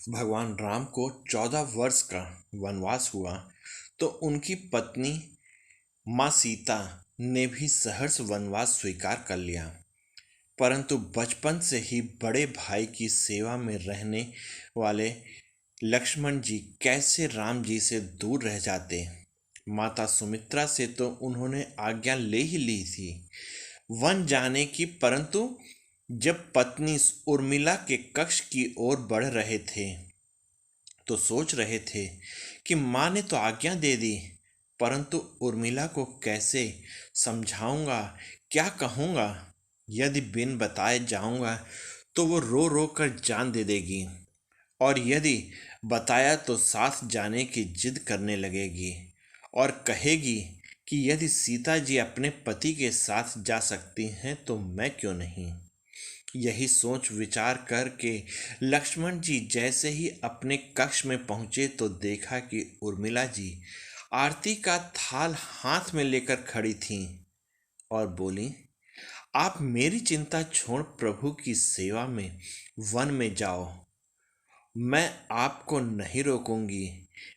भगवान राम को 14 वर्ष का वनवास हुआ तो उनकी पत्नी माँ सीता ने भी सहर्ष वनवास स्वीकार कर लिया। परंतु बचपन से ही बड़े भाई की सेवा में रहने वाले लक्ष्मण जी कैसे राम जी से दूर रह जाते। माता सुमित्रा से तो उन्होंने आज्ञा ले ही ली थी वन जाने की, परंतु जब पत्नी उर्मिला के कक्ष की ओर बढ़ रहे थे तो सोच रहे थे कि माँ ने तो आज्ञा दे दी, परंतु उर्मिला को कैसे समझाऊंगा, क्या कहूँगा। यदि बिन बताए जाऊंगा तो वो रो रो कर जान दे देगी, और यदि बताया तो साथ जाने की जिद करने लगेगी और कहेगी कि यदि सीता जी अपने पति के साथ जा सकती हैं तो मैं क्यों नहीं। यही सोच विचार करके लक्ष्मण जी जैसे ही अपने कक्ष में पहुंचे तो देखा कि उर्मिला जी आरती का थाल हाथ में लेकर खड़ी थीं और बोली, आप मेरी चिंता छोड़ प्रभु की सेवा में वन में जाओ, मैं आपको नहीं रोकूंगी।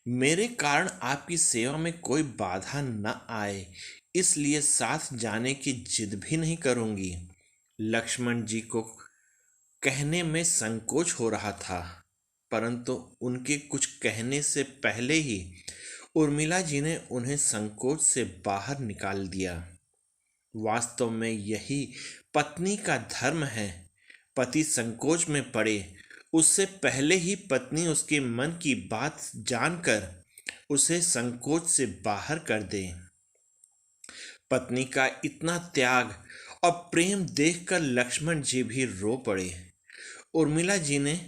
मेरे कारण आपकी सेवा में कोई बाधा न आए, इसलिए साथ जाने की जिद भी नहीं करूंगी। लक्ष्मण जी को कहने में संकोच हो रहा था, परंतु उनके कुछ कहने से पहले ही उर्मिला जी ने उन्हें संकोच से बाहर निकाल दिया। वास्तव में यही पत्नी का धर्म है। पति संकोच में पड़े उससे पहले ही पत्नी उसके मन की बात जानकर उसे संकोच से बाहर कर दे। पत्नी का इतना त्याग और प्रेम देखकर लक्ष्मण जी भी रो पड़े। उर्मिला जी ने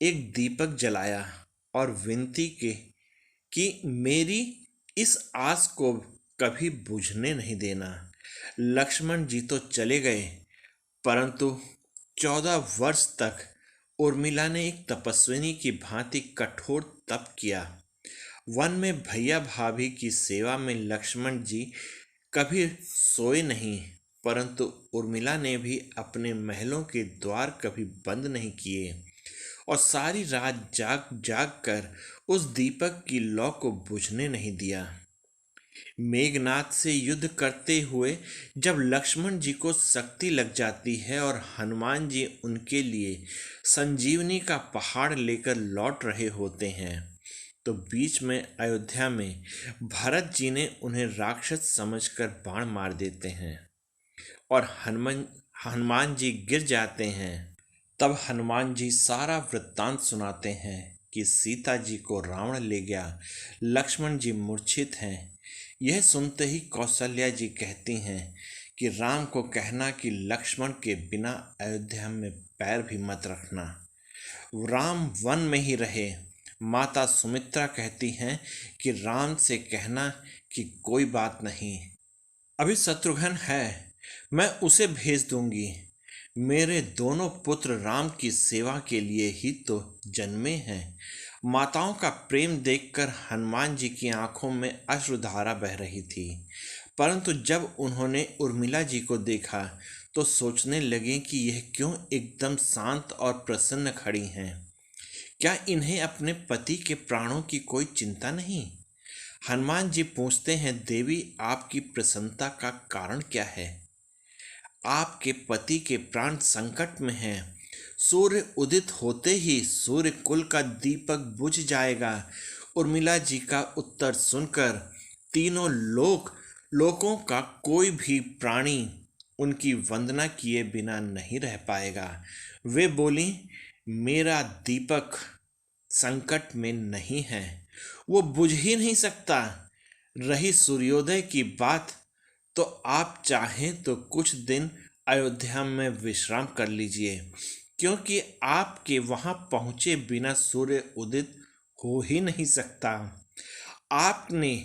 एक दीपक जलाया और विनती की कि मेरी इस आस को कभी बुझने नहीं देना। लक्ष्मण जी तो चले गए, परंतु 14 वर्ष तक उर्मिला ने एक तपस्विनी की भांति कठोर तप किया। वन में भैया भाभी की सेवा में लक्ष्मण जी कभी सोए नहीं, परंतु उर्मिला ने भी अपने महलों के द्वार कभी बंद नहीं किए और सारी रात जाग जाग कर उस दीपक की लौ को बुझने नहीं दिया। मेघनाथ से युद्ध करते हुए जब लक्ष्मण जी को शक्ति लग जाती है और हनुमान जी उनके लिए संजीवनी का पहाड़ लेकर लौट रहे होते हैं, तो बीच में अयोध्या में भरत जी ने उन्हें राक्षस समझकर बाण मार देते हैं और हनुमान जी गिर जाते हैं। तब हनुमान जी सारा वृत्तांत सुनाते हैं कि सीता जी को रावण ले गया, लक्ष्मण जी मूर्छित हैं। यह सुनते ही कौशल्या जी कहती हैं कि राम को कहना कि लक्ष्मण के बिना अयोध्या में पैर भी मत रखना, राम वन में ही रहे। माता सुमित्रा कहती हैं कि राम से कहना कि कोई बात नहीं, अभी शत्रुघ्न है, मैं उसे भेज दूंगी। मेरे दोनों पुत्र राम की सेवा के लिए ही तो जन्मे हैं। माताओं का प्रेम देखकर हनुमान जी की आंखों में अश्रुधारा बह रही थी, परंतु जब उन्होंने उर्मिला जी को देखा तो सोचने लगे कि यह क्यों एकदम शांत और प्रसन्न खड़ी हैं। क्या इन्हें अपने पति के प्राणों की कोई चिंता नहीं। हनुमान जी पूछते हैं, देवी आपकी प्रसन्नता का कारण क्या है। आपके पति के प्राण संकट में हैं। सूर्य उदित होते ही सूर्य कुल का दीपक बुझ जाएगा। उर्मिला जी का उत्तर सुनकर तीनों लोकों का कोई भी प्राणी उनकी वंदना किए बिना नहीं रह पाएगा। वे बोली, मेरा दीपक संकट में नहीं है, वो बुझ ही नहीं सकता। रही सूर्योदय की बात, तो आप चाहें तो कुछ दिन अयोध्या में विश्राम कर लीजिए, क्योंकि आपके वहां पहुंचे बिना सूर्य उदित हो ही नहीं सकता। आपने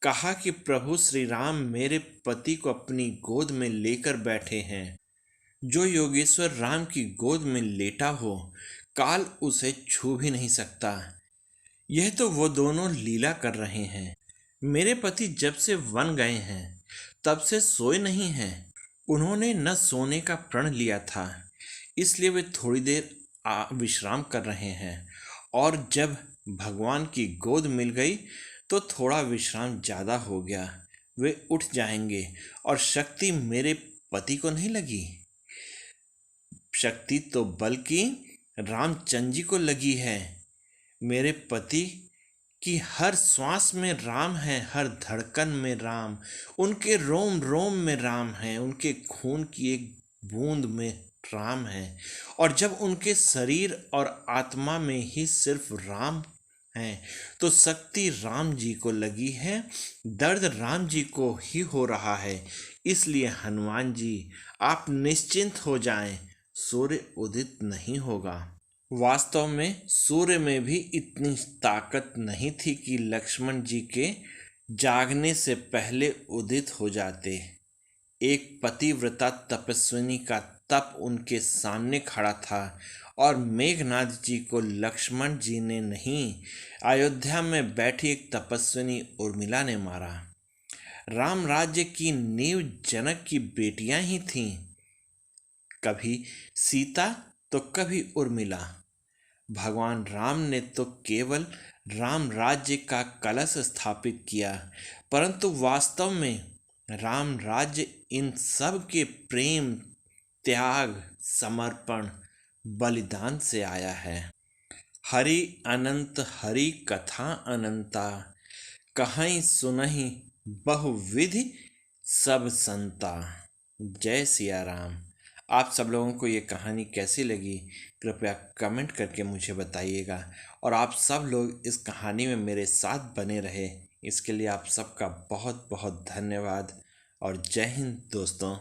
कहा कि प्रभु श्री राम मेरे पति को अपनी गोद में लेकर बैठे हैं। जो योगेश्वर राम की गोद में लेटा हो, काल उसे छू भी नहीं सकता। यह तो वो दोनों लीला कर रहे हैं। मेरे पति जब से वन गए हैं तब से सोए नहीं हैं। उन्होंने न सोने का प्रण लिया था, इसलिए वे थोड़ी देर विश्राम कर रहे हैं और जब भगवान की गोद मिल गई तो थोड़ा विश्राम ज़्यादा हो गया। वे उठ जाएंगे और शक्ति मेरे पति को नहीं लगी, शक्ति तो बल्कि रामचंद्र जी को लगी है। मेरे पति की हर श्वास में राम है, हर धड़कन में राम, उनके रोम रोम में राम है, उनके खून की एक बूंद में राम है। और जब उनके शरीर और आत्मा में ही सिर्फ राम है तो शक्ति राम जी को लगी है, दर्द राम जी को ही हो रहा है। इसलिए हनुमान जी आप निश्चिंत हो जाएं, सूर्य उदित नहीं होगा। वास्तव में सूर्य में भी इतनी ताकत नहीं थी कि लक्ष्मण जी के जागने से पहले उदित हो जाते। एक पतिव्रता तपस्विनी का तप उनके सामने खड़ा था और मेघनाथ जी को लक्ष्मण जी ने नहीं, अयोध्या में बैठी एक तपस्विनी उर्मिला ने मारा। राम राज्य की नींव जनक की बेटियां ही थीं, कभी सीता तो कभी उर्मिला। भगवान राम ने तो केवल राम राज्य का कलश स्थापित किया, परंतु वास्तव में राम राज्य इन सब के प्रेम, त्याग, समर्पण, बलिदान से आया है। हरि अनंत हरि कथा अनंता, कहीं सुनहि बहुविधि सब संता। जय सिया राम। आप सब लोगों को ये कहानी कैसी लगी कृपया कमेंट करके मुझे बताइएगा, और आप सब लोग इस कहानी में मेरे साथ बने रहे इसके लिए आप सबका बहुत बहुत धन्यवाद। और जय हिंद दोस्तों।